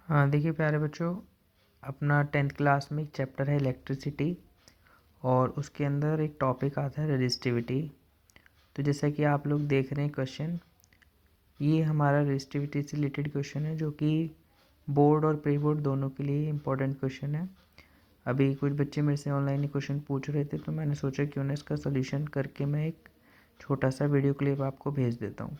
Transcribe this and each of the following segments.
हाँ देखिए प्यारे बच्चों, अपना 10th क्लास में एक चैप्टर है इलेक्ट्रिसिटी और उसके अंदर एक टॉपिक आता है रेजिस्टिविटी। तो जैसा कि आप लोग देख रहे हैं क्वेश्चन, ये हमारा रेजिस्टिविटी से रिलेटेड क्वेश्चन है जो कि बोर्ड और प्री बोर्ड दोनों के लिए इम्पोर्टेंट क्वेश्चन है। अभी कुछ बच्चे मेरे से ऑनलाइन क्वेश्चन पूछ रहे थे तो मैंने सोचा क्यों ना इसका सोल्यूशन करके मैं एक छोटा सा वीडियो क्लिप आपको भेज देता हूँ।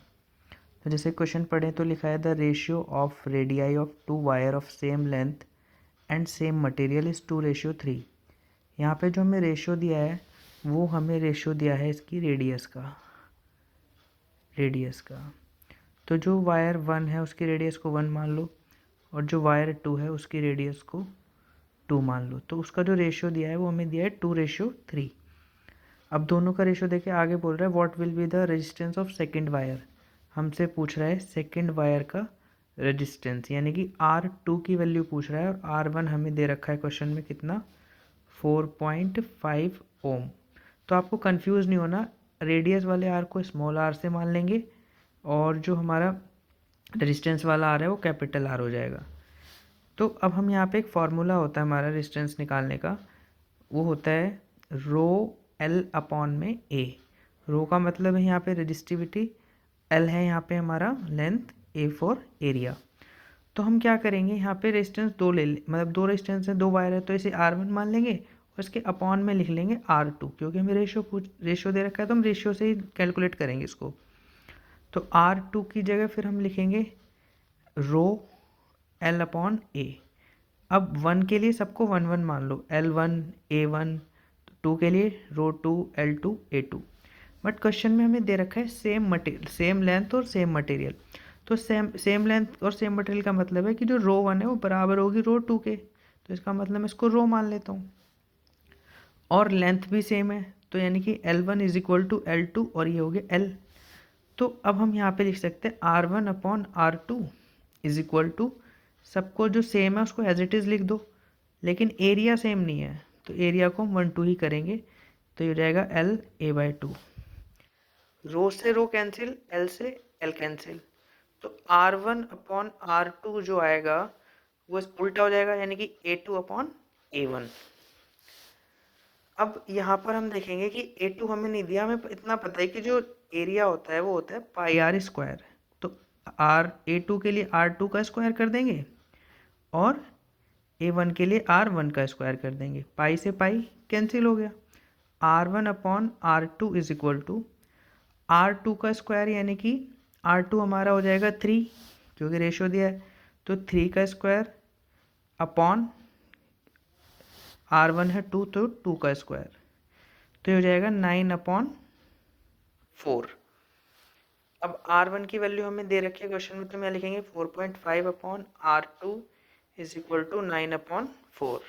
तो जैसे क्वेश्चन पढ़ें तो लिखा है the ratio of radii of two wire of same length and same material is 2:3। यहाँ पे जो हमें रेशियो दिया है वो हमें रेशियो दिया है इसकी रेडियस का। तो जो वायर 1 है उसकी रेडियस को 1 मान लो और जो वायर 2 है उसकी रेडियस को 2 मान लो। तो उसका जो रेशियो दिया है वो हमें दिया है 2:3। अब दोनों का रेशियो देके आगे बोल रहा है what will be the resistance of second wire. हमसे पूछ रहा है सेकेंड वायर का रेजिस्टेंस, यानी कि R2 की वैल्यू पूछ रहा है और R1 हमें दे रखा है क्वेश्चन में कितना, 4.5 ओम। तो आपको कंफ्यूज नहीं होना, रेडियस वाले आर को स्मॉल आर से मान लेंगे और जो हमारा रेजिस्टेंस वाला आर है वो कैपिटल आर हो जाएगा। तो अब हम यहाँ पे एक फार्मूला होता है हमारा रेजिस्टेंस निकालने का, वो होता है रो एल अपॉन में ए। रो का मतलब है यहाँ पे रेजिस्टिविटी, एल है यहाँ पे हमारा लेंथ, ए फॉर एरिया। तो हम क्या करेंगे, यहाँ पे रेजिस्टेंस दो मतलब दो रेजिस्टेंस है, दो वायर है, तो इसे R1 मान लेंगे और इसके अपॉन में लिख लेंगे R2, क्योंकि हमें रेशियो दे रखा है तो हम रेशियो से ही कैलकुलेट करेंगे इसको। तो R2 की जगह फिर हम लिखेंगे रो एल अपॉन ए। अब 1 के लिए सबको 1 मान लो, L1 A1, 2 के लिए रो 2 L2 A2। बट क्वेश्चन में हमें दे रखा है सेम लेंथ और सेम मटेरियल। तो सेम लेंथ और सेम मटेरियल का मतलब है कि जो रो 1 है वो बराबर होगी रो 2 के, तो इसका मतलब मैं इसको रो मान लेता हूँ। और लेंथ भी सेम है तो यानी कि L1 is equal to L2 और ये हो गया L। तो अब हम यहाँ पे लिख सकते हैं R1 upon R2 is equal to, सबको जो सेम है उसको एज इट इज़ लिख दो, लेकिन एरिया सेम नहीं है तो एरिया को हम 1/2 ही करेंगे, तो ये हो जाएगा LA/2। रो से रो कैंसिल, L से L कैंसिल, तो R1 अपॉन R2 जो आएगा वो उल्टा हो जाएगा, यानी कि A2 अपॉन A1। अब यहाँ पर हम देखेंगे कि A2 हमें नहीं दिया, हमें इतना पता है कि जो एरिया होता है वो होता है पाई आर स्क्वायर। तो A2 के लिए R2 का स्क्वायर कर देंगे और A1 के लिए R1 का स्क्वायर कर देंगे, पाई से पाई कैंसिल हो गया। R1 upon R2 is equal to R2 का स्क्वायर, यानी कि R2 हमारा हो जाएगा 3 क्योंकि रेशियो दिया है, तो 3 का स्क्वायर अपॉन R1 है 2 तो 2 का स्क्वायर, तो ये हो जाएगा 9/4। अब R1 की वैल्यू हमें दे रखी है क्वेश्चन में, तो मैं लिखेंगे 4.5 upon R2 is equal to 9/4।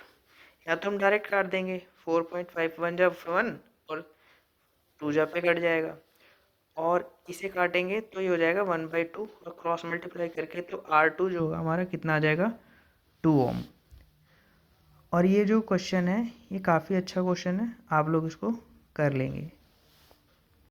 या तो हम डायरेक्ट काट देंगे, 4.5 1 जब 1 और 2 जब पे कट जाएगा, और इसे काटेंगे तो ये हो जाएगा 1/2 और क्रॉस मल्टीप्लाई करके तो R2 जो होगा हमारा कितना आ जाएगा, 2 ओम। और ये जो क्वेश्चन है ये काफ़ी अच्छा क्वेश्चन है, आप लोग इसको कर लेंगे।